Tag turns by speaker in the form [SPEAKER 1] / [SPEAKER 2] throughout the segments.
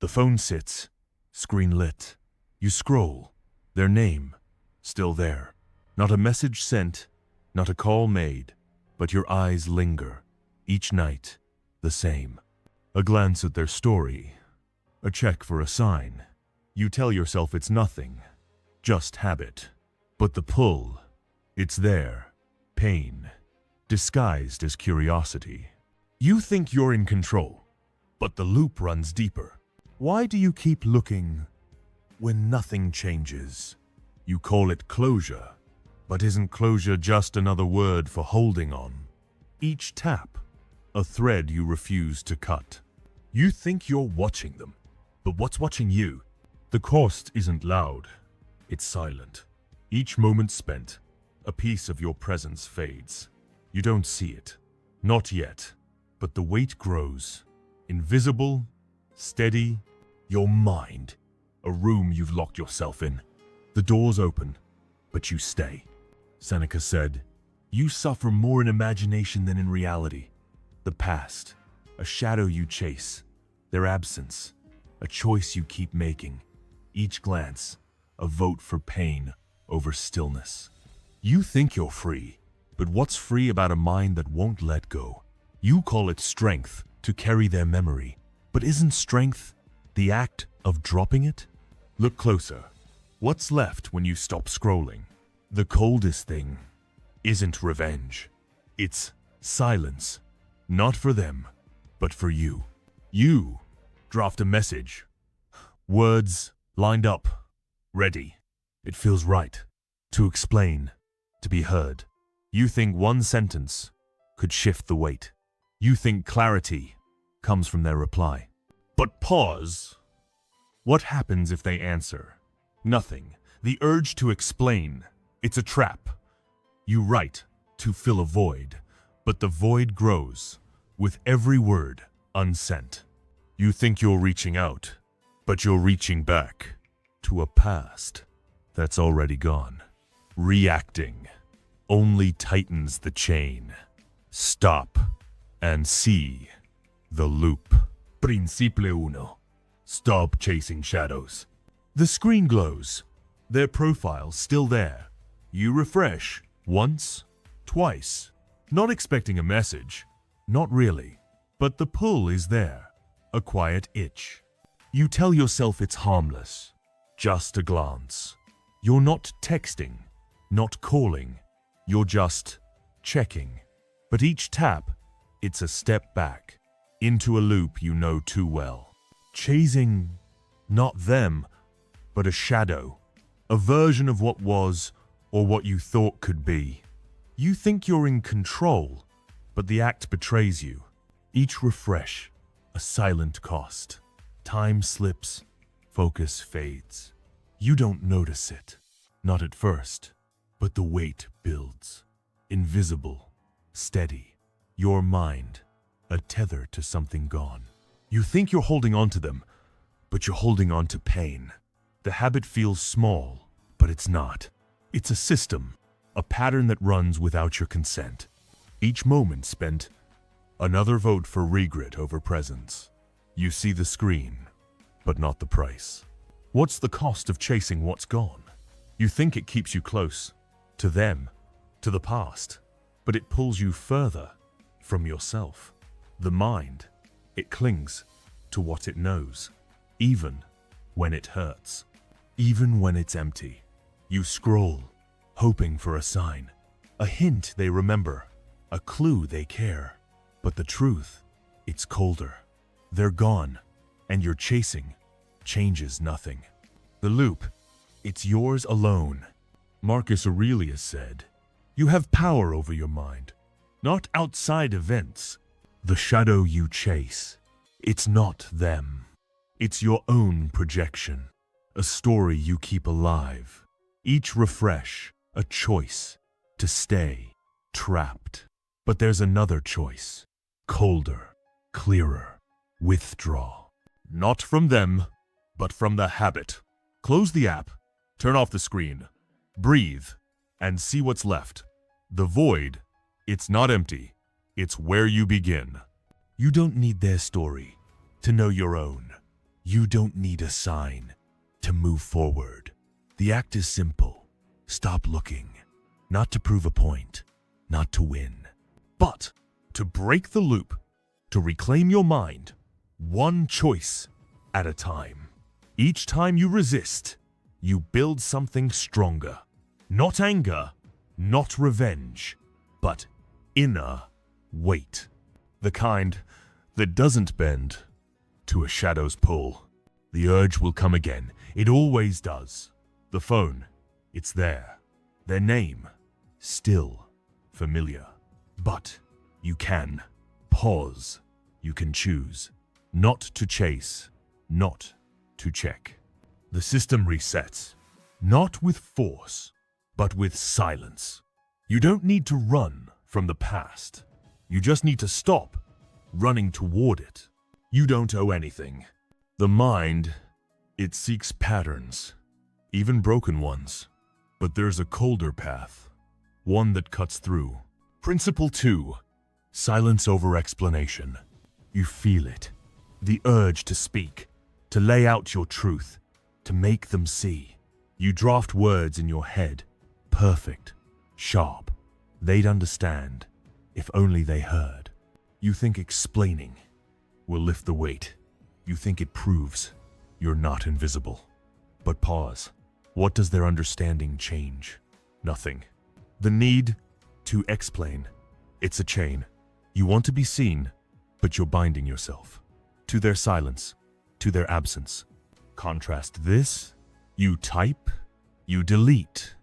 [SPEAKER 1] The phone sits, screen lit. You scroll, their name, still there. Not a message sent, not a call made, but your eyes linger, each night, the same. A glance at their story, a check for a sign. You tell yourself it's nothing, just habit. But the pull, it's there, pain, disguised as curiosity. You think you're in control, but the loop runs deeper. Why do you keep looking when nothing changes? You call it closure, but isn't closure just another word for holding on? Each tap, a thread you refuse to cut. You think you're watching them, but what's watching you? The cost isn't loud, it's silent. Each moment spent, a piece of your presence fades. You don't see it, not yet, but the weight grows. Invisible, steady, your mind, a room you've locked yourself in. The doors open, but you stay. Seneca said, "You suffer more in imagination than in reality." The past, a shadow you chase, their absence, a choice you keep making. Each glance, a vote for pain over stillness. You think you're free, but what's free about a mind that won't let go? You call it strength to carry their memory, but isn't strength the act of dropping it? Look closer. What's left when you stop scrolling? The coldest thing isn't revenge. It's silence. Not for them, but for you. You draft a message. Words lined up. Ready. It feels right. To explain. To be heard. You think one sentence could shift the weight. You think clarity comes from their reply. But pause. What happens if they answer? Nothing. The urge to explain. It's a trap. You write to fill a void, but the void grows with every word unsent. You think you're reaching out, but you're reaching back to a past that's already gone. Reacting only tightens the chain. Stop and see the loop. Principio uno. Stop chasing shadows. The screen glows. Their profile still there. You refresh once, twice. Not expecting a message. Not really. But the pull is there. A quiet itch. You tell yourself it's harmless. Just a glance. You're not texting. Not calling. You're just checking. But each tap, it's a step back. Into a loop you know too well. Chasing not them, but a shadow. A version of what was or what you thought could be. You think you're in control, but the act betrays you. Each refresh, a silent cost. Time slips, focus fades. You don't notice it, not at first, but the weight builds. Invisible, steady. Your mind, a tether to something gone. You think you're holding on to them, but you're holding on to pain. The habit feels small, but it's not. It's a system, a pattern that runs without your consent. Each moment spent, another vote for regret over presence. You see the screen, but not the price. What's the cost of chasing what's gone? You think it keeps you close, to them, to the past, but it pulls you further from yourself. The mind, it clings to what it knows, even when it hurts, even when it's empty. You scroll, hoping for a sign, a hint they remember, a clue they care. But the truth, it's colder. They're gone, and your chasing changes nothing. The loop, it's yours alone. Marcus Aurelius said, "You have power over your mind, not outside events. The shadow you chase, it's not them. It's your own projection, a story you keep alive. Each refresh, a choice to stay trapped. But there's another choice, colder, clearer, withdraw. Not from them, but from the habit. Close the app, turn off the screen, breathe, and see what's left. The void, it's not empty. It's where you begin. You don't need their story to know your own. You don't need a sign to move forward. The act is simple. Stop looking. Not to prove a point, not to win, but to break the loop, to reclaim your mind, one choice at a time. Each time you resist, you build something stronger. Not anger, not revenge, but inner weight. The kind that doesn't bend to a shadow's pull. The urge will come again. It always does. The phone, it's there. Their name, still familiar. But you can pause. You can choose not to chase, not to check. The system resets, not with force, but with silence. You don't need to run from the past. You just need to stop running toward it. You don't owe anything. The mind, it seeks patterns, even broken ones. But there's a colder path, one that cuts through. Principle 2, silence over explanation. You feel it, the urge to speak, to lay out your truth, to make them see. You draft words in your head, perfect, sharp. They'd understand, if only they heard. You think explaining will lift the weight. You think it proves you're not invisible. But pause. What does their understanding change? Nothing. The need to explain. It's a chain. You want to be seen, but you're binding yourself to their silence, to their absence. Contrast this. You type, you delete.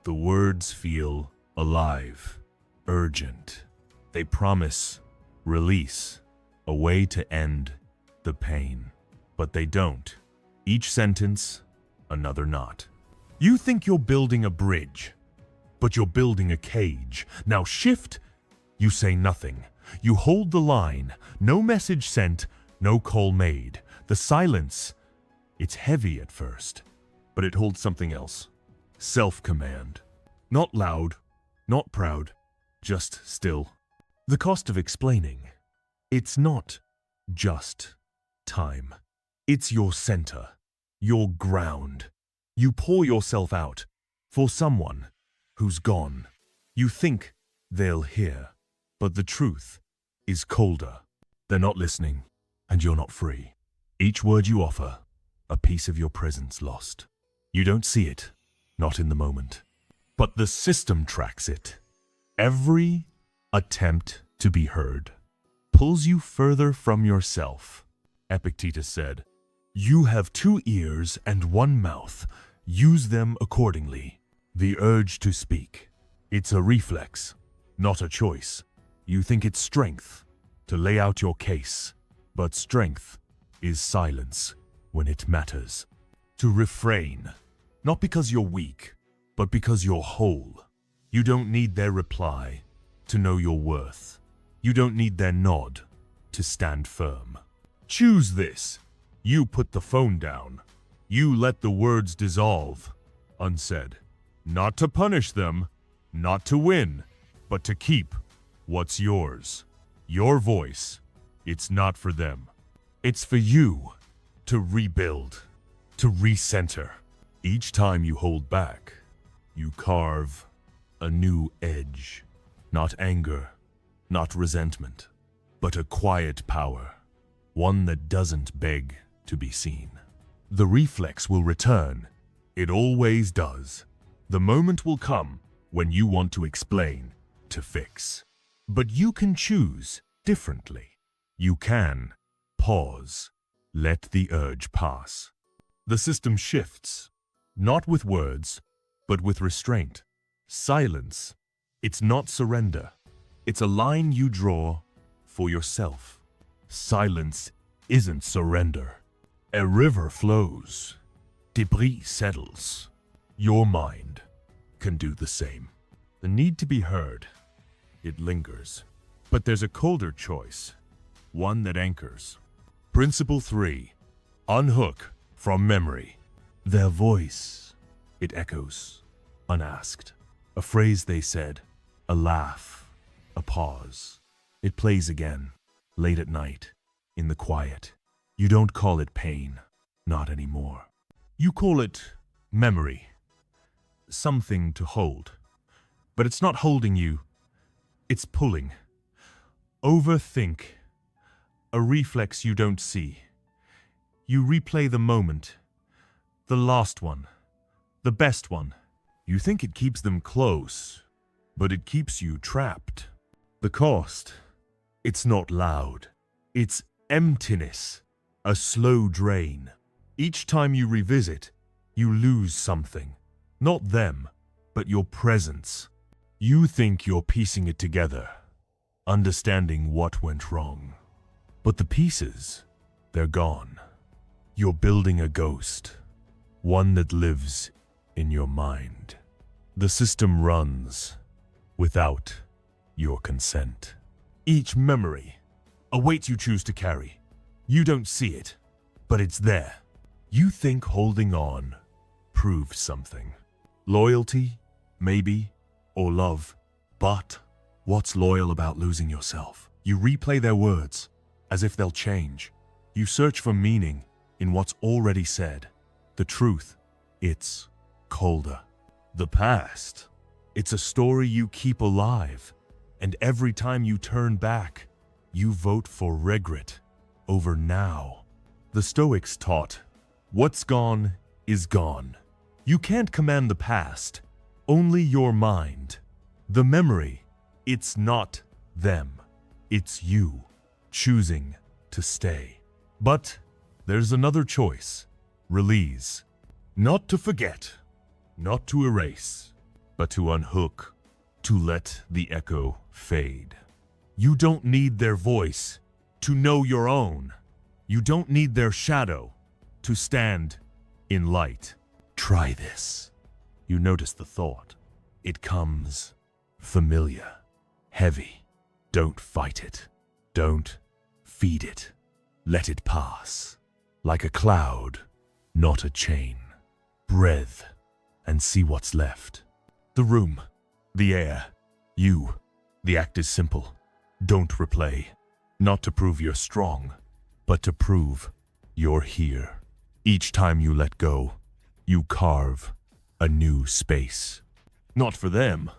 [SPEAKER 1] The words feel alive, urgent. They promise release, a way to end the pain. But they don't. Each sentence, another knot. You think you're building a bridge, but you're building a cage. Now shift. You say nothing. You hold the line. No message sent, no call made. The silence, it's heavy at first, but it holds something else. Self-command. Not loud, not proud, just still. The cost of explaining. It's not just time. It's your center, your ground. You pour yourself out for someone who's gone. You think they'll hear, but the truth is colder. They're not listening, and you're not free. Each word you offer, a piece of your presence lost. You don't see it, not in the moment, but the system tracks it. Every attempt to be heard pulls you further from yourself. Epictetus said, "You have 2 ears and 1 mouth. Use them accordingly." The urge to speak. It's a reflex, not a choice. You think it's strength to lay out your case, but strength is silence when it matters. To refrain, not because you're weak, but because you're whole. You don't need their reply to know your worth. You don't need their nod to stand firm. Choose this. You put the phone down. You let the words dissolve, unsaid. Not to punish them, not to win, but to keep what's yours. Your voice. It's not for them. It's for you to rebuild, to recenter. Each time you hold back, you carve a new edge. Not anger, not resentment, but a quiet power. One that doesn't beg to be seen. The reflex will return. It always does. The moment will come when you want to explain, to fix. But you can choose differently. You can pause, let the urge pass. The system shifts, not with words, but with restraint. Silence, it's not surrender. It's a line you draw for yourself. Silence isn't surrender. A river flows. Debris settles. Your mind can do the same. The need to be heard, it lingers. But there's a colder choice, one that anchors. Principle 3, unhook from memory. Their voice, it echoes, unasked. A phrase they said, a laugh, a pause. It plays again, late at night, in the quiet. You don't call it pain, Not anymore. You call it memory, something to hold. But it's not holding you, it's pulling. Overthink, a reflex you don't see. You replay the moment, the last one, the best one. You think it keeps them close, but it keeps you trapped. The cost, it's not loud. It's emptiness, a slow drain. Each time you revisit, you lose something. Not them, but your presence. You think you're piecing it together, understanding what went wrong. But the pieces, they're gone. You're building a ghost, one that lives in your mind. The system runs without your consent. Each memory, a weight you choose to carry. You don't see it, but it's there. You think holding on proves something. Loyalty, maybe, or love. But what's loyal about losing yourself? You replay their words as if they'll change. You search for meaning in what's already said. The truth, it's colder. The past, it's a story you keep alive. And every time you turn back, you vote for regret over now. The Stoics taught, what's gone is gone. You can't command the past, only your mind. The memory, it's not them. It's you choosing to stay. But there's another choice. Release. Not to forget, not to erase, but to unhook, to let the echo fade. You don't need their voice to know your own. You don't need their shadow to stand in light. Try this. You notice the thought. It comes familiar, heavy. Don't fight it. Don't feed it. Let it pass. Like a cloud, not a chain. Breathe and see what's left. The room, the air, you. The act is simple. Don't replay. Not to prove you're strong, but to prove you're here. Each time you let go, you carve a new space. Not for them,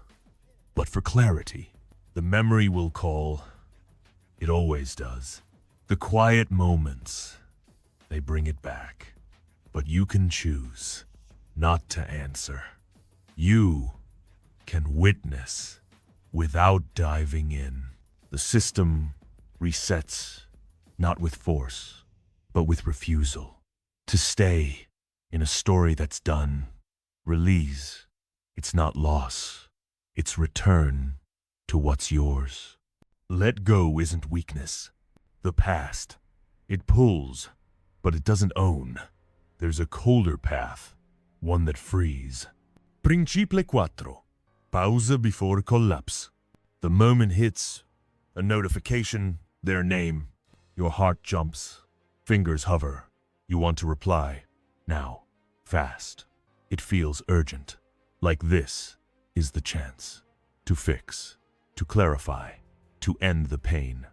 [SPEAKER 1] but for clarity. The memory will call. It always does. The quiet moments, they bring it back. But you can choose not to answer. You can witness without diving in. The system resets, not with force, but with refusal. To stay in a story that's done. Release. It's not loss. It's return to what's yours. Let go isn't weakness. The past, it pulls, but it doesn't own. There's a colder path, one that frees. Principe 4. Pausa before collapse. The moment hits, a notification, their name. Your heart jumps, fingers hover. You want to reply. Now, fast. It feels urgent. Like this is the chance. To fix, to clarify, to end the pain.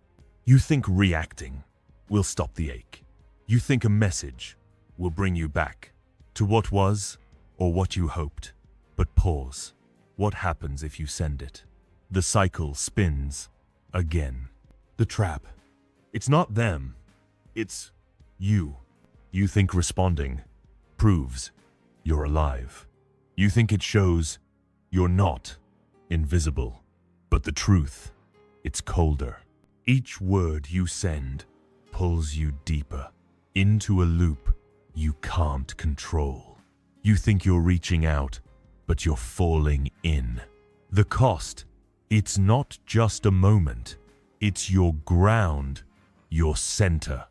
[SPEAKER 1] You think reacting will stop the ache. You think a message will bring you back to what was or what you hoped. But pause. What happens if you send it? The cycle spins again. The trap. It's not them. It's you. You think responding proves you're alive. You think it shows you're not invisible. But the truth, it's colder. Each word you send pulls you deeper into a loop you can't control. You think you're reaching out, but you're falling in. The cost, it's not just a moment. It's your ground, your center.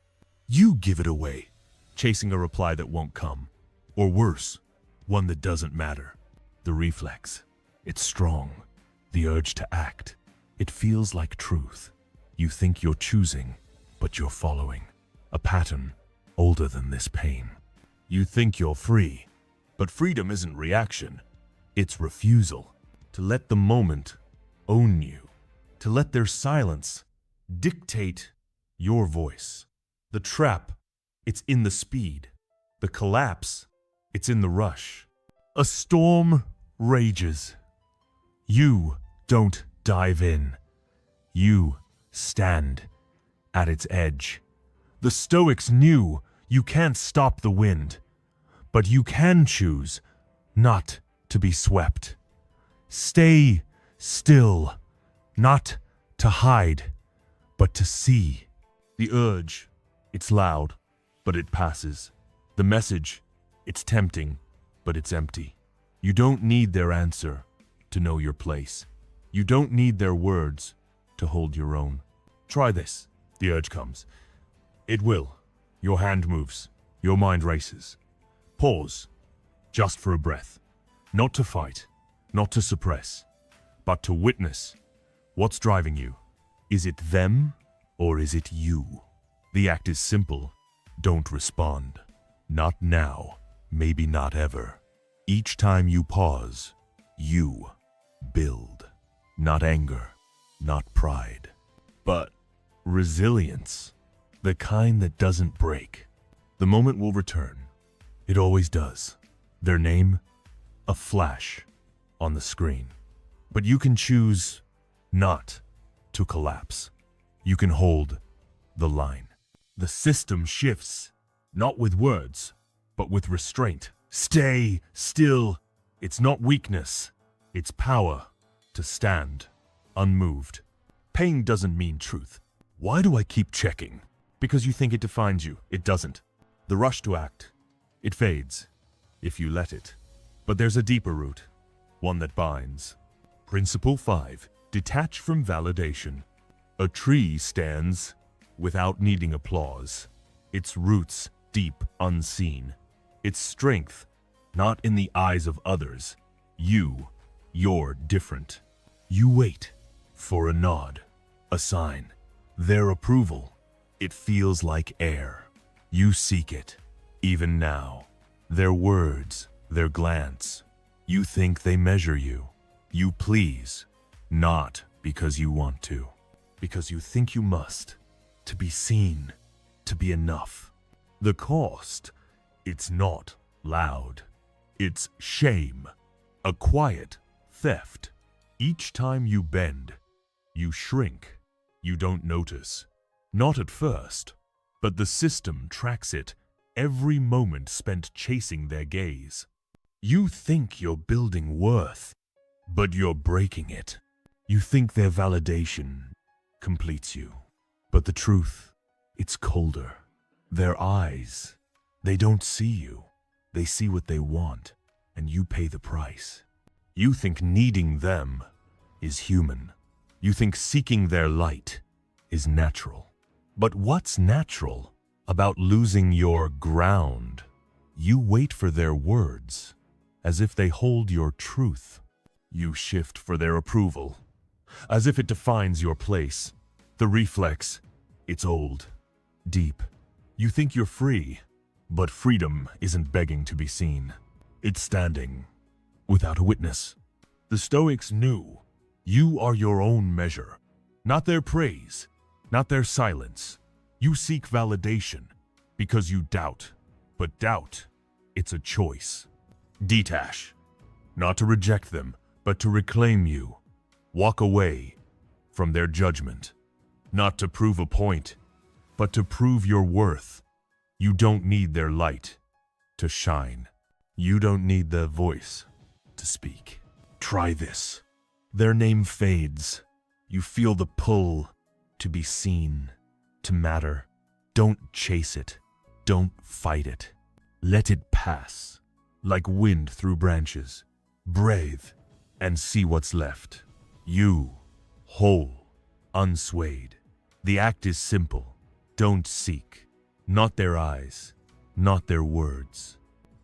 [SPEAKER 1] You give it away, chasing a reply that won't come. Or worse, one that doesn't matter. The reflex, it's strong. The urge to act, it feels like truth. You think you're choosing, but you're following. A pattern older than this pain. You think you're free, but freedom isn't reaction. It's refusal. To let the moment own you. To let their silence dictate your voice. The trap, it's in the speed. The collapse, it's in the rush. A storm rages. You don't dive in. You stand at its edge. The Stoics knew you can't stop the wind, but you can choose not to be swept. Stay still, not to hide, but to see. The urge, it's loud, but it passes. The message, it's tempting, but it's empty. You don't need their answer to know your place. You don't need their words to hold your own. Try this. The urge comes. It will. Your hand moves. Your mind races. Pause, just for a breath. Not to fight, not to suppress, but to witness. What's driving you? Is it them or is it you? The act is simple. Don't respond. Not now, maybe not ever. Each time you pause, you build. Not anger, not pride, but resilience. The kind that doesn't break. The moment will return. It always does. Their name, a flash on the screen. But you can choose not to collapse. You can hold the line. The system shifts, not with words, but with restraint. Stay still. It's not weakness. It's power to stand unmoved. Pain doesn't mean truth. Why do I keep checking? Because you think it defines you. It doesn't. The rush to act, it fades if you let it. But there's a deeper root, one that binds. Principle 5. Detach from validation. A tree stands without needing applause. Its roots deep, unseen. Its strength, not in the eyes of others. You're different. You wait for a nod, a sign, their approval. It feels like air. You seek it, even now. Their words, their glance. You think they measure you. You please, not because you want to, because you think you must, to be seen, to be enough. The cost, it's not loud. It's shame, a quiet theft. Each time you bend, you shrink. You don't notice. Not at first, but the system tracks it every moment spent chasing their gaze. You think you're building worth, but you're breaking it. You think their validation completes you. But the truth, it's colder. Their eyes, they don't see you. They see what they want, and you pay the price. You think needing them is human. You think seeking their light is natural. But what's natural about losing your ground? You wait for their words, as if they hold your truth. You shift for their approval, as if it defines your place. The reflex, it's old, deep. You think you're free, but freedom isn't begging to be seen. It's standing without a witness. The Stoics knew you are your own measure, not their praise, not their silence. You seek validation because you doubt, but doubt, it's a choice. Detach, not to reject them, but to reclaim you. Walk away from their judgment, not to prove a point, but to prove your worth. You don't need their light to shine. You don't need their voice to speak. Try this. Their name fades. You feel the pull to be seen, to matter. Don't chase it. Don't fight it. Let it pass, like wind through branches. Breathe and see what's left. You, whole, unswayed. The act is simple. Don't seek. Not their eyes, not their words.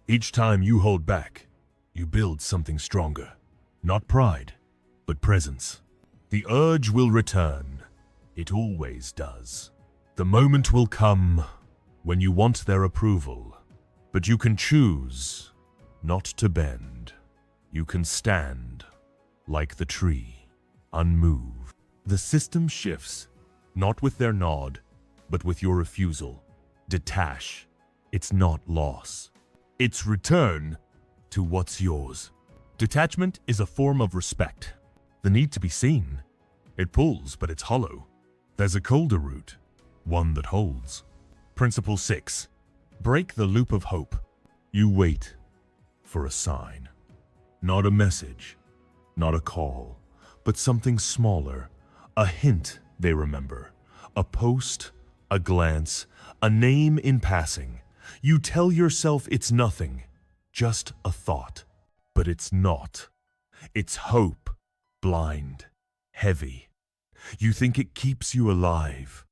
[SPEAKER 1] Each time you hold back, you build something stronger. Not pride, but presence. The urge will return. It always does. The moment will come when you want their approval, but you can choose not to bend. You can stand like the tree, unmoved. The system shifts, not with their nod, but with your refusal. Detach. It's not loss. It's return to what's yours. Detachment is a form of respect. The need to be seen. It pulls, but it's hollow. There's a colder route, one that holds. Principle 6. Break the loop of hope. You wait for a sign. Not a message, not a call, but something smaller. A hint they remember. A post, a glance, a name in passing. You tell yourself it's nothing, just a thought. But it's not. It's hope, blind, heavy. You think it keeps you alive,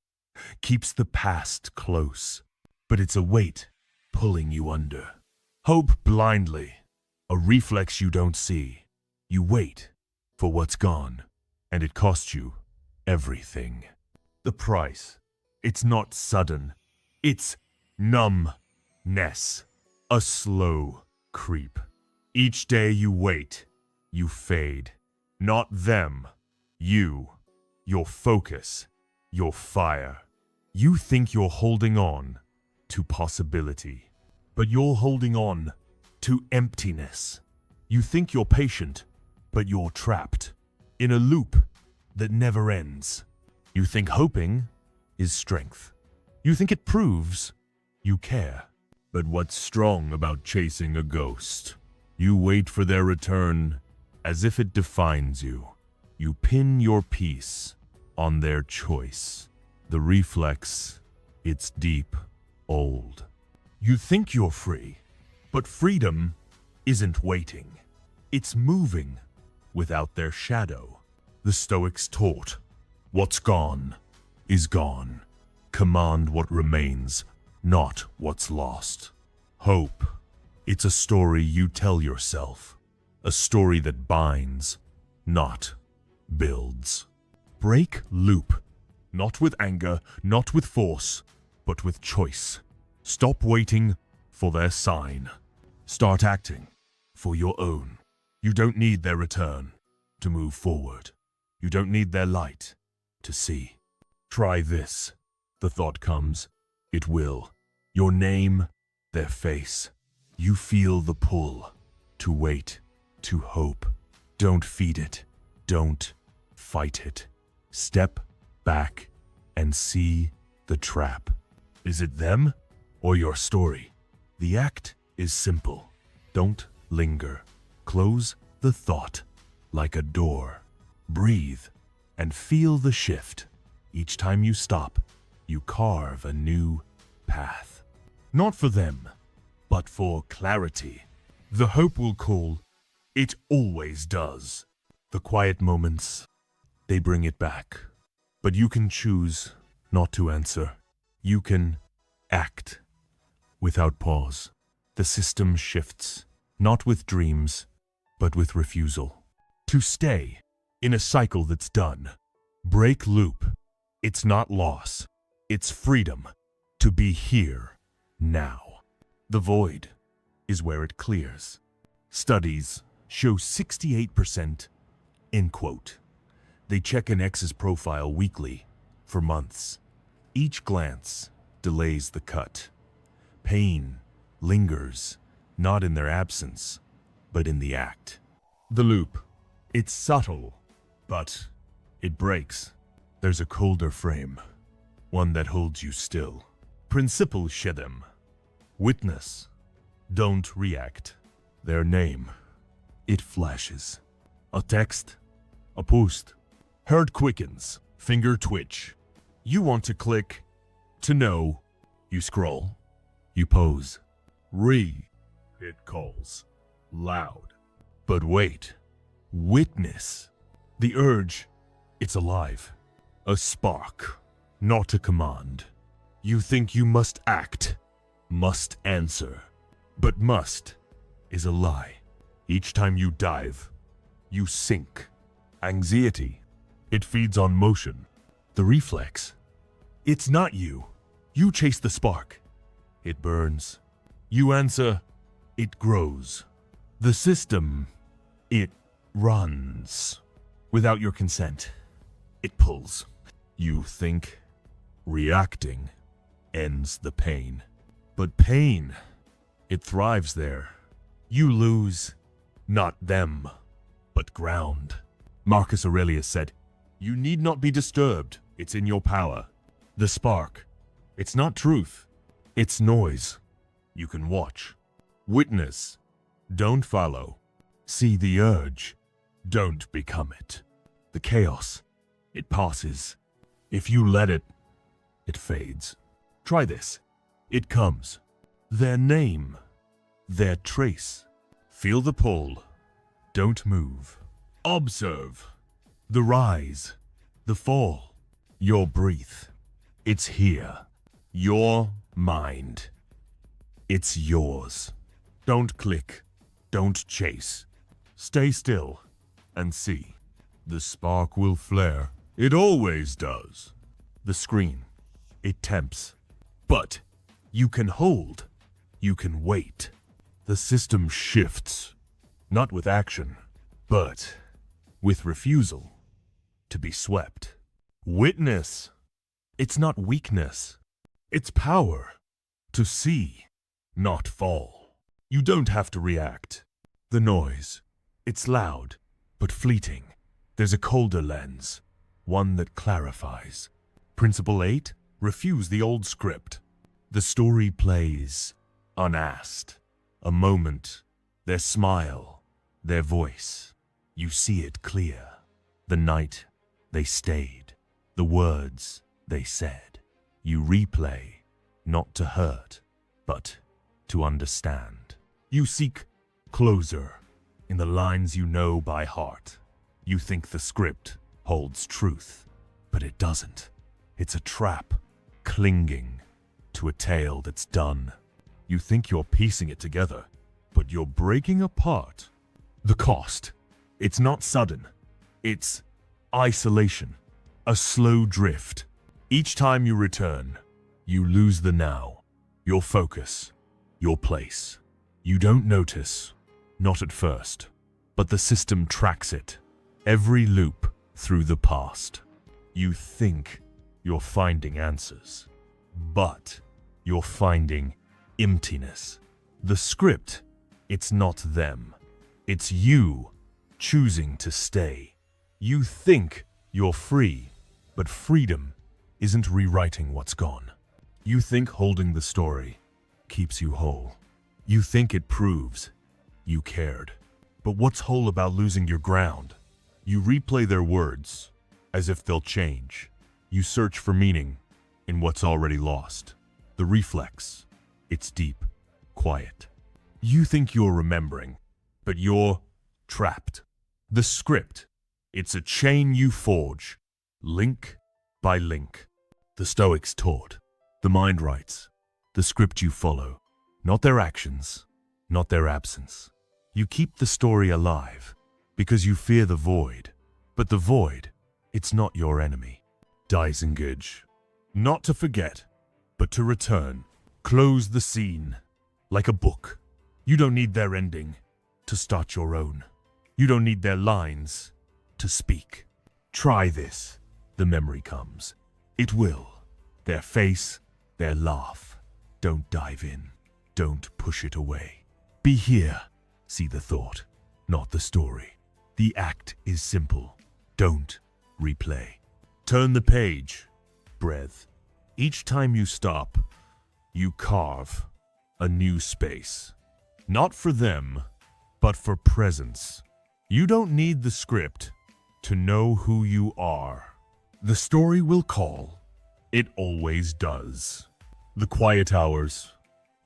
[SPEAKER 1] keeps the past close, but it's a weight pulling you under. Hope blindly, a reflex you don't see. You wait for what's gone, and it costs you everything. The price, it's not sudden, it's numbness, a slow creep. Each day you wait, you fade. Not them, you, your focus, your fire. You think you're holding on to possibility, but you're holding on to emptiness. You think you're patient, but you're trapped in a loop that never ends. You think hoping is strength. You think it proves you care. But what's strong about chasing a ghost? You wait for their return as if it defines you. You pin your peace on their choice. The reflex, it's deep, old. You think you're free, but freedom isn't waiting. It's moving without their shadow. The Stoics taught, what's gone is gone. Command what remains, not what's lost. Hope, it's a story you tell yourself. A story that binds, not builds. Break loop, not with anger, not with force, but with choice. Stop waiting for their sign. Start acting for your own. You don't need their return to move forward. You don't need their light to see. Try this. The thought comes. It will. Your name, their face. You feel the pull to wait, to hope. Don't feed it. Don't fight it. Step back and see the trap. Is it them or your story? The act is simple. Don't linger. Close the thought like a door. Breathe and feel the shift. Each time you stop, you carve a new path. Not for them, but for clarity. The hope will call. It always does. The quiet moments, they bring it back. But you can choose not to answer. You can act without pause. The system shifts, not with dreams, but with refusal. To stay in a cycle that's done. Break loop. It's not loss. It's freedom to be here now. The void is where it clears. Studies show 68%, end quote. They check an ex's profile weekly for months. Each glance delays the cut. Pain lingers, not in their absence, but in the act. The loop, it's subtle, but it breaks. There's a colder frame, one that holds you still. Principle shedem. Witness, don't react. Their name, it flashes. A text, a post. Heart quickens, finger twitch. You want to click, to know. You scroll, you pose. It calls, loud. But wait, witness. The urge, it's alive. A spark, not a command. You think you must act, must answer. But must is a lie. Each time you dive, you sink. Anxiety, it feeds on motion. The reflex, it's not you. You chase the spark. It burns. You answer, it grows. The system, it runs. Without your consent, it pulls. You think reacting ends the pain. But pain, it thrives there. You lose, not them, but ground. Marcus Aurelius said, "You need not be disturbed, it's in your power." The spark, it's not truth, it's noise. You can watch, witness, don't follow. See the urge, don't become it. The chaos, it passes. If you let it, it fades. Try this. It comes. Their name, their trace. Feel the pull. Don't move. Observe. The rise, the fall. Your breath. It's here. Your mind. It's yours. Don't click. Don't chase. Stay still and see. The spark will flare. It always does. The screen, it tempts. But you can hold. You can wait. The system shifts. Not with action, but with refusal to be swept. Witness. It's not weakness. It's power. To see, not fall. You don't have to react. The noise, it's loud, but fleeting. There's a colder lens, one that clarifies. Principle 8, refuse the old script. The story plays, unasked. A moment, their smile, their voice. You see it clear. The night they stayed, the words they said. You replay, not to hurt, but to understand. You seek closure in the lines you know by heart. You think the script holds truth, but it doesn't. It's a trap, clinging to a tale that's done. You think you're piecing it together, but you're breaking apart. The cost, it's not sudden. It's isolation, a slow drift. Each time you return, you lose the now, your focus, your place. You don't notice, not at first, but the system tracks it. Every loop through the past. You think you're finding answers, but you're finding emptiness. The script, it's not them. It's you choosing to stay. You think you're free, but freedom isn't rewriting what's gone. You think holding the story keeps you whole. You think it proves you cared. But what's whole about losing your ground? You replay their words as if they'll change. You search for meaning in what's already lost. The reflex, it's deep, quiet. You think you're remembering, but you're trapped. The script, it's a chain you forge, link by link. The Stoics taught, the mind writes, the script you follow, not their actions, not their absence. You keep the story alive because you fear the void, but the void, it's not your enemy. Disengage, not to forget, but to return. Close the scene, like a book. You don't need their ending to start your own. You don't need their lines to speak. Try this. The memory comes. It will. Their face, their laugh. Don't dive in. Don't push it away. Be here. See the thought, not the story. The act is simple. Don't replay. Turn the page. Breath. Each time you stop, you carve a new space. Not for them, but for presence. You don't need the script to know who you are. The story will call. It always does. The quiet hours,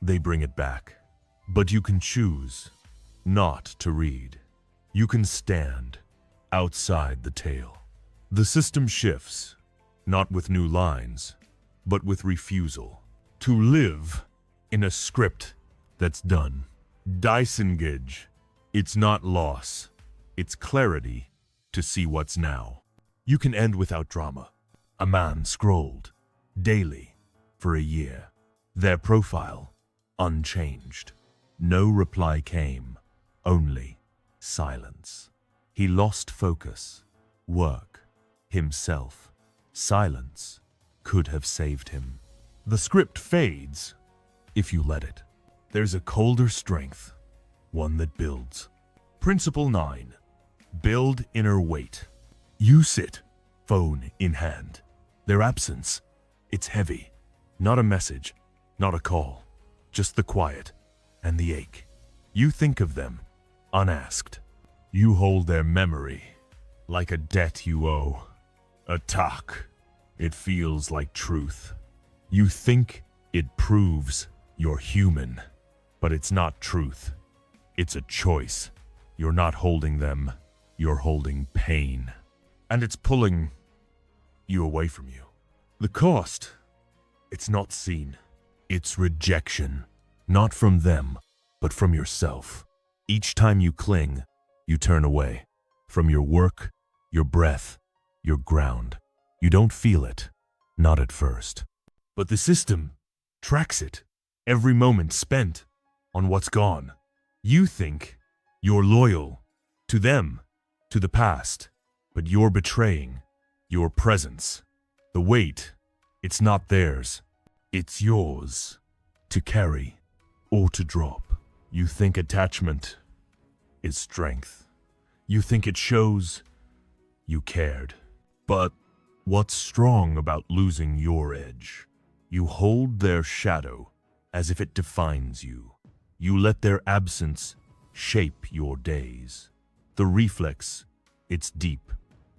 [SPEAKER 1] they bring it back. But you can choose not to read. You can stand outside the tale. The system shifts, not with new lines, but with refusal. To live in a script that's done. Disengage. It's not loss. It's clarity to see what's now. You can end without drama. A man scrolled daily for a year. Their profile unchanged. No reply came. Only silence. He lost focus, work, himself. Silence could have saved him. The script fades. if you let it. There's a colder strength, one that builds. Principle 9. Build inner weight. You sit, phone in hand. Their absence, it's heavy. Not a message, not a call, just the quiet and the ache. You think of them, unasked. You hold their memory, like a debt you owe. A talk. It feels like truth. You think it proves you're human, but it's not truth. It's a choice. You're not holding them, you're holding pain. And it's pulling you away from you. The cost, it's not seen. It's rejection, not from them, but from yourself. Each time you cling, you turn away. From your work, your breath, your ground. You don't feel it, not at first. But the system tracks it, every moment spent on what's gone. You think you're loyal to them, to the past, but you're betraying your presence. The weight, it's not theirs, it's yours to carry or to drop. You think attachment is strength. You think it shows you cared. But what's strong about losing your edge? You hold their shadow as if it defines you. You let their absence shape your days. The reflex, it's deep,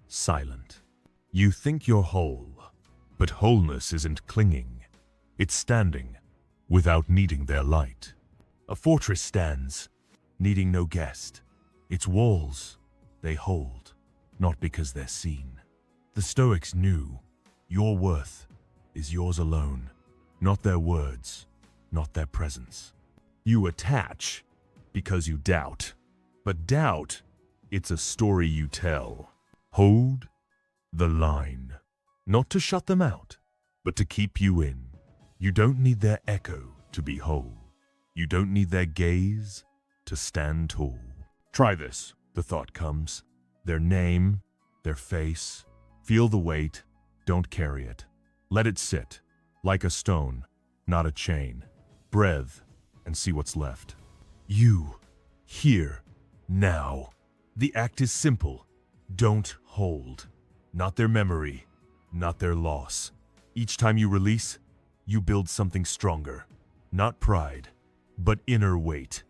[SPEAKER 1] silent. You think you're whole, but wholeness isn't clinging. It's standing without needing their light. A fortress stands, needing no guest. Its walls, they hold, not because they're seen. The Stoics knew your worth is yours alone, not their words, not their presence. You attach because you doubt, but doubt, it's a story you tell. Hold the line, not to shut them out, but to keep you in. You don't need their echo to be whole. You don't need their gaze to stand tall. Try this, the thought comes. Their name, their face. Feel the weight, don't carry it. Let it sit, like a stone, not a chain. Breathe, and see what's left. You, here, now. The act is simple. Don't hold. Not their memory, not their loss. Each time you release, you build something stronger. Not pride, but inner weight.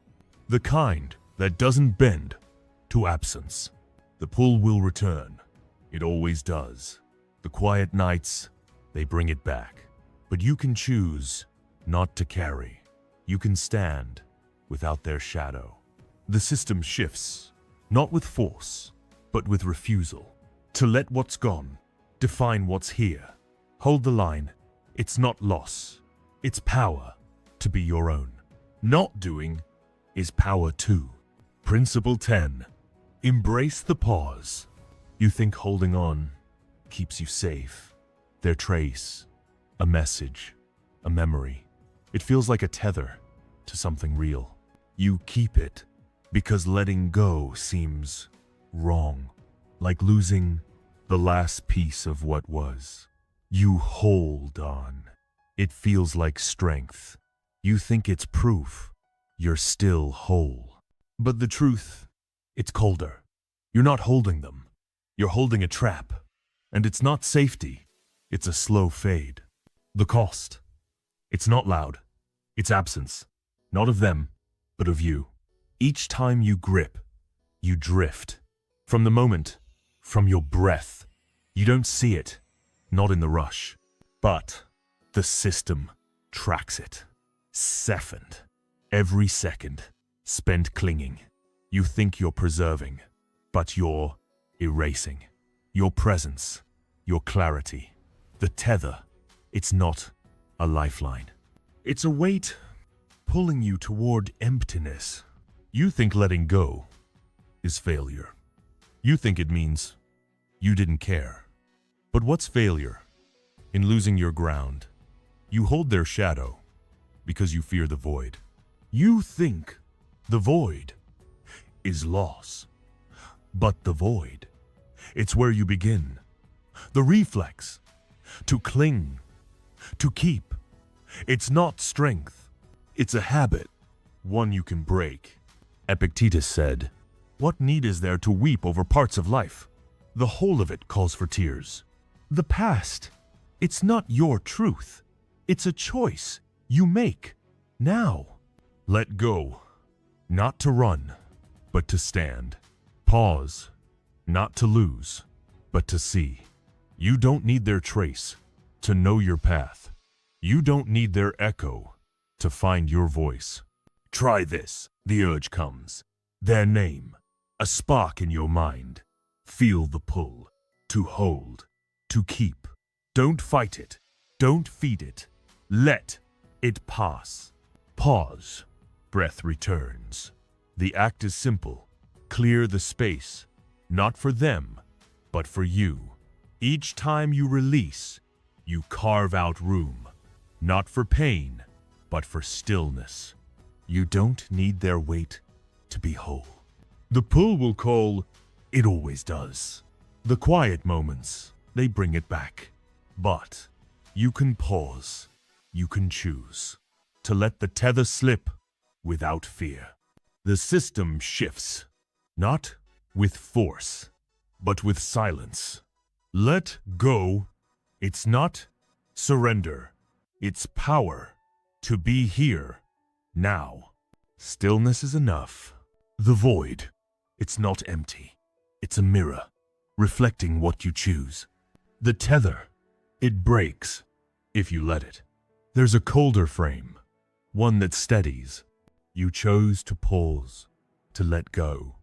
[SPEAKER 1] The kind that doesn't bend to absence. The pull will return. It always does. The quiet nights, they bring it back. But you can choose not to carry. You can stand without their shadow. The system shifts, not with force, but with refusal. To let what's gone define what's here. Hold the line. It's not loss. It's power to be your own. Not doing is power too. Principle 10. Embrace the pause. You think holding on keeps you safe. Their trace, a message, a memory. It feels like a tether to something real. You keep it because letting go seems wrong, like losing the last piece of what was. You hold on. It feels like strength. You think it's proof you're still whole. But the truth, it's colder. You're not holding them. You're holding a trap. And it's not safety. It's a slow fade. The cost, it's not loud. It's absence. Not of them, but of you. Each time you grip, you drift. From the moment, from your breath. You don't see it, not in the rush. But the system tracks it. Second, every second, spent clinging. You think you're preserving, but you're erasing. Your presence, your clarity. The tether, it's not a lifeline. It's a weight pulling you toward emptiness. You think letting go is failure. You think it means you didn't care. But what's failure? In losing your ground, you hold their shadow because you fear the void. You think the void is loss. But the void, it's where you begin. The reflex, to cling, to keep. It's not strength, It's a habit, one you can break. Epictetus said, "What need is there to weep over parts of life? The whole of it calls for tears. The past, it's not your truth. It's a choice you make now. Let go, not to run, but to stand. Pause, not to lose, but to see. You don't need their trace to know your path. You don't need their echo to find your voice. Try this," the urge comes. Their name, a spark in your mind. Feel the pull, to hold, to keep. Don't fight it, don't feed it. Let it pass. Pause, breath returns. The act is simple. Clear the space, not for them, but for you. Each time you release, you carve out room, not for pain, but for stillness. You don't need their weight to be whole. The pull will call, it always does. The quiet moments, they bring it back. But you can pause, you can choose to let the tether slip without fear. The system shifts, not with force, but with silence. Let go, it's not surrender, it's power to be here, now. Stillness is enough. The void, it's not empty. It's a mirror, reflecting what you choose. The tether, it breaks if you let it. There's a colder frame, one that steadies. You chose to pause, to let go.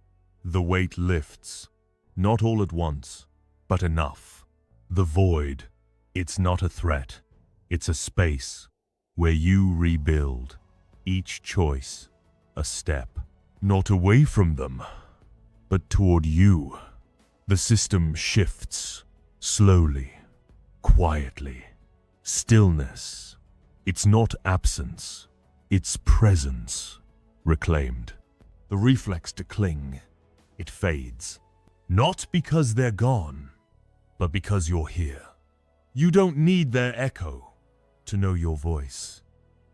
[SPEAKER 1] The weight lifts, not all at once, but enough. The void, it's not a threat. It's a space where you rebuild. Each choice, a step, not away from them, but toward you. The system shifts, slowly, quietly. Stillness, it's not absence, it's presence, reclaimed. The reflex to cling, it fades. Not because they're gone, but because you're here. You don't need their echo to know your voice.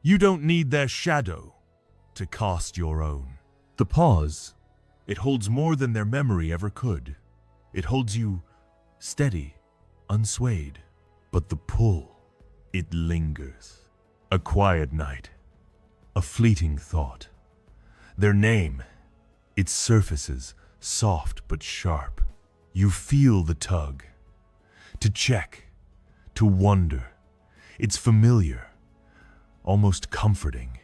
[SPEAKER 1] You don't need their shadow to cast your own. The pause, it holds more than their memory ever could. It holds you steady, unswayed. But the pull, it lingers. A quiet night, a fleeting thought. Their name, it surfaces, soft but sharp. You feel the tug. To check, to wonder. It's familiar, almost comforting.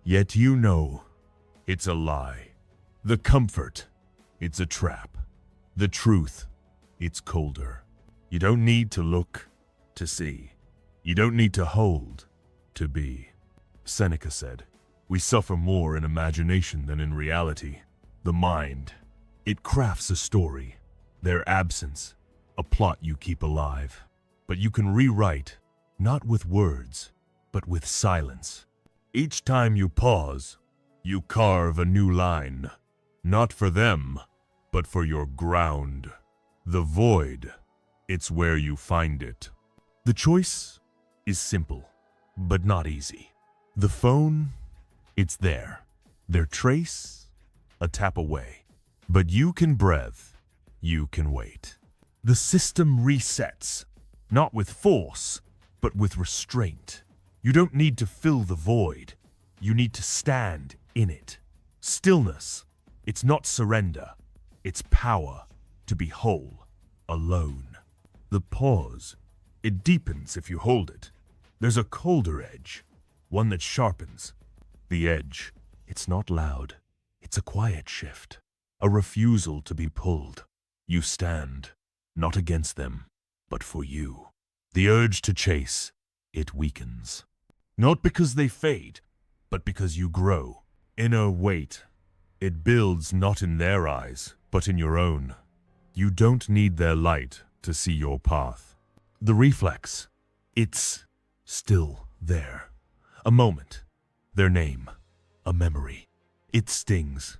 [SPEAKER 1] Yet you know, it's a lie. The comfort, it's a trap. The truth, it's colder. You don't need to look to see. You don't need to hold to be. Seneca said, "We suffer more in imagination than in reality." The mind, it crafts a story. Their absence, a plot you keep alive. But you can rewrite, not with words, but with silence. Each time you pause, you carve a new line. Not for them, but for your ground. The void, it's where you find it. The choice is simple, but not easy. The phone, it's there. Their trace, a tap away. But you can breathe, you can wait. The system resets, not with force, but with restraint. You don't need to fill the void. You need to stand in it. Stillness, it's not surrender. It's power to be whole, alone. The pause, it deepens if you hold it. There's a colder edge, one that sharpens. The edge, it's not loud. It's a quiet shift, a refusal to be pulled. You stand, not against them, but for you. The urge to chase, it weakens. Not because they fade, but because you grow. Inner weight, it builds not in their eyes, but in your own. You don't need their light to see your path. The reflex, it's still there. A moment, their name, a memory. It stings.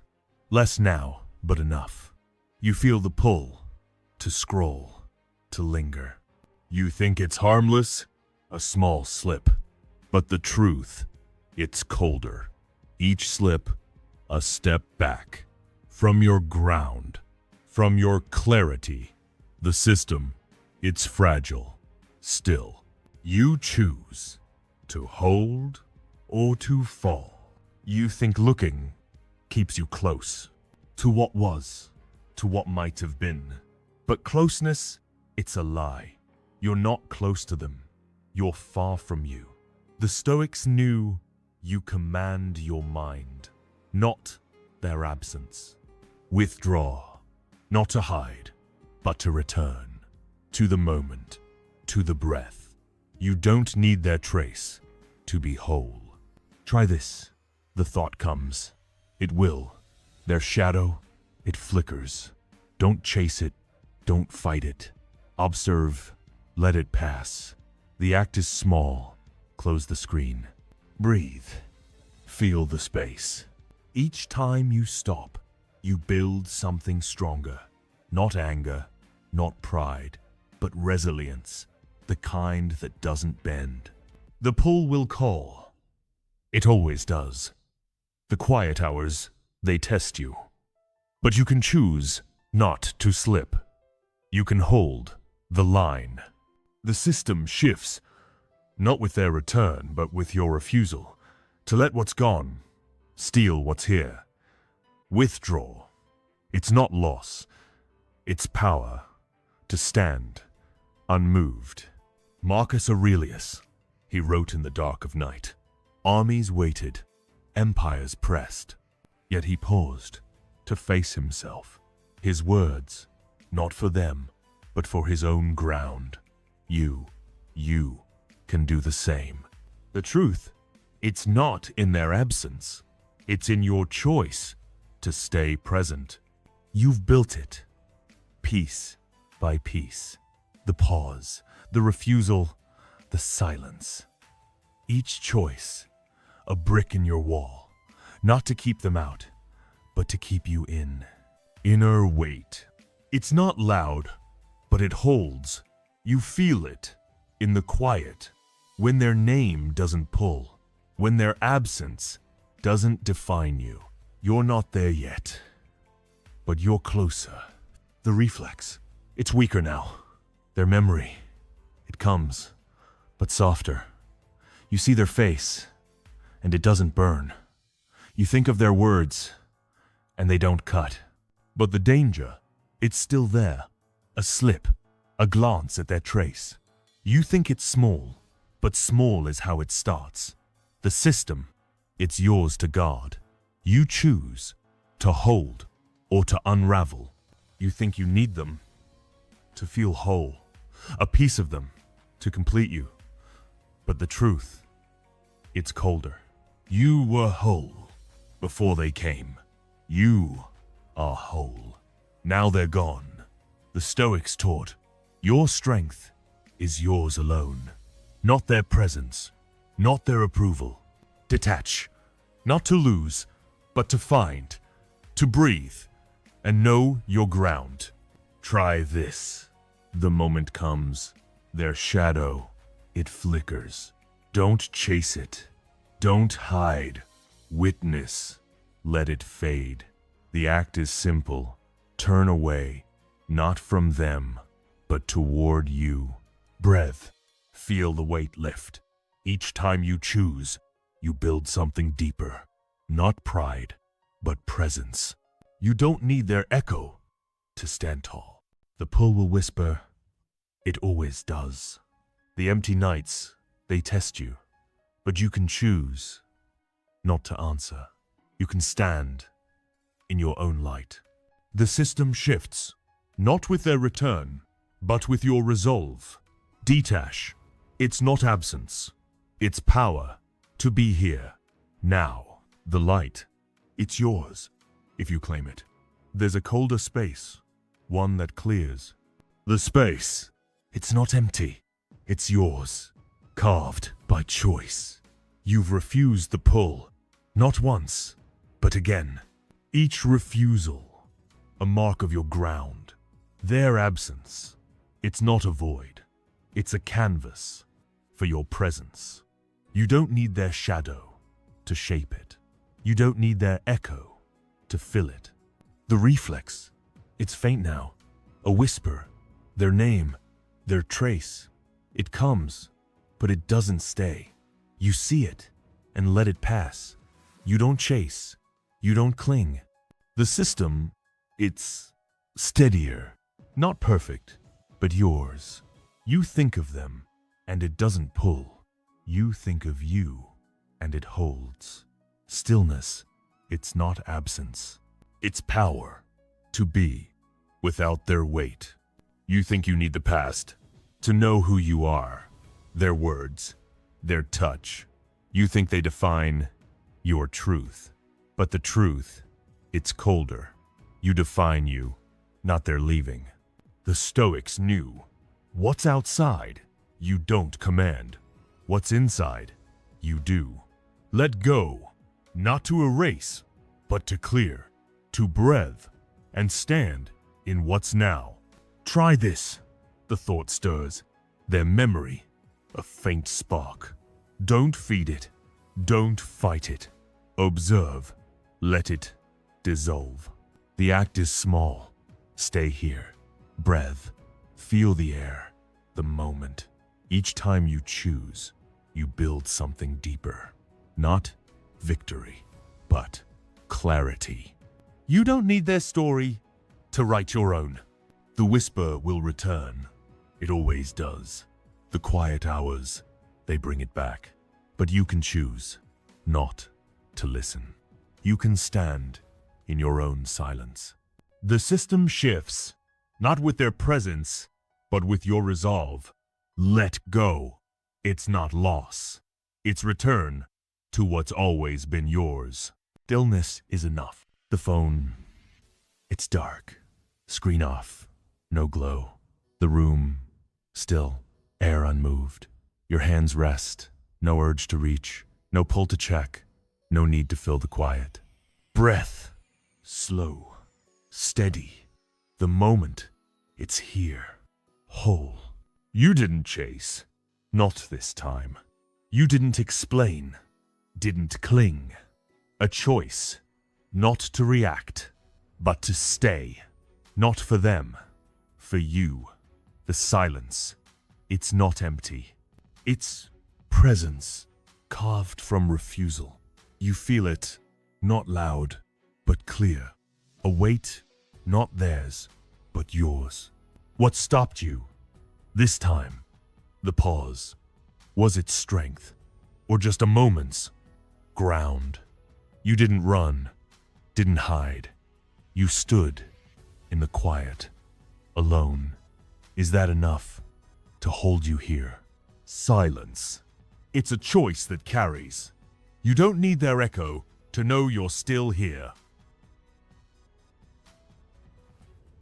[SPEAKER 1] Less now, but enough. You feel the pull, to scroll, to linger. You think it's harmless? A small slip. But the truth, It's colder. Each slip, a step back. From your ground, from your clarity. The system, it's fragile. Still, you choose to hold or to fall. You think looking keeps you close to what was, to what might have been. But closeness, it's a lie. You're not close to them. You're far from you. The Stoics knew you command your mind, not their absence. Withdraw, not to hide, but to return. To the moment, to the breath. You don't need their trace to be whole. Try this. The thought comes. It will. Their shadow, it flickers. Don't chase it. Don't fight it. Observe. Let it pass. The act is small. Close the screen. Breathe. Feel the space. Each time you stop, you build something stronger. Not anger, not pride, but resilience. The kind that doesn't bend. The pull will call. It always does. The quiet hours, they test you. But you can choose not to slip. You can hold the line. The system shifts, not with their return, but with your refusal to let what's gone steal what's here. Withdraw. It's not loss. It's power to stand unmoved. Marcus Aurelius, he wrote in the dark of night. Armies waited, empires pressed, yet he paused to face himself. His words, not for them, but for his own ground. You can do the same. The truth, it's not in their absence. It's in your choice to stay present. You've built it, piece by piece. The pause, the refusal, the silence. Each choice, a brick in your wall, not to keep them out, but to keep you in. Inner weight. It's not loud, but it holds. You feel it in the quiet, when their name doesn't pull, when their absence doesn't define you. You're not there yet, but you're closer. The reflex, it's weaker now. Their memory, it comes, but softer. You see their face, and it doesn't burn. You think of their words, and they don't cut. But the danger, it's still there. A slip, a glance at their trace. You think it's small, but small is how it starts. The system, it's yours to guard. You choose to hold or to unravel. You think you need them to feel whole, a piece of them to complete you. But the truth, it's colder. You were whole before they came. You are whole. Now they're gone. The Stoics taught, your strength is yours alone. Not their presence, not their approval. Detach, not to lose, but to find, to breathe, and know your ground. Try this. The moment comes, their shadow, it flickers. Don't chase it. Don't hide. Witness. Let it fade. The act is simple. Turn away, not from them, but toward you. Breath. Feel the weight lift. Each time you choose, you build something deeper. Not pride, but presence. You don't need their echo to stand tall. The pull will whisper, it always does. The empty nights, they test you, but you can choose not to answer. You can stand in your own light. The system shifts, not with their return, but with your resolve. Detach. It's not absence. It's power to be here, now. The light, it's yours, if you claim it. There's a colder space, one that clears. The space, it's not empty. It's yours, carved by choice. You've refused the pull, not once, but again. Each refusal, a mark of your ground. Their absence, it's not a void. It's a canvas for your presence. You don't need their shadow to shape it. You don't need their echo to fill it. The reflex, it's faint now. A whisper, their name, their trace. It comes, but it doesn't stay. You see it and let it pass. You don't chase. You don't cling. The system, it's steadier. Not perfect, but yours. You think of them, and it doesn't pull. You think of you, and it holds. Stillness, it's not absence. It's power. To be, without their weight. You think you need the past to know who you are. Their words, their touch. You think they define your truth. But the truth, it's colder. You define you, not their leaving. The Stoics knew. What's outside, you don't command. What's inside, you do. Let go, not to erase, but to clear, to breathe, and stand in what's now. Try this, the thought stirs. Their memory, a faint spark. Don't feed it, don't fight it. Observe, let it dissolve. The act is small. Stay here. Breathe. Feel the air. The moment. Each time you choose, you build something deeper. Not victory, but clarity. You don't need their story to write your own. The whisper will return. It always does. The quiet hours, they bring it back. But you can choose not to listen. You can stand in your own silence. The system shifts, not with their presence, but with your resolve. Let go. It's not loss. It's return to what's always been yours. Stillness is enough. The phone, it's dark. Screen off. No glow. The room, still. Air unmoved. Your hands rest. No urge to reach. No pull to check. No need to fill the quiet. Breath. Slow. Steady. The moment. It's here. Whole. You didn't chase. Not this time. You didn't explain. Didn't cling. A choice. Not to react, but to stay. Not for them. For you. The silence. It's not empty. It's presence, carved from refusal. You feel it, not loud, but clear. A weight, not theirs, but yours. What stopped you? This time, the pause. Was it strength, or just a moment's ground? You didn't run, didn't hide. You stood in the quiet, alone. Is that enough to hold you here? Silence. It's a choice that carries. You don't need their echo to know you're still here.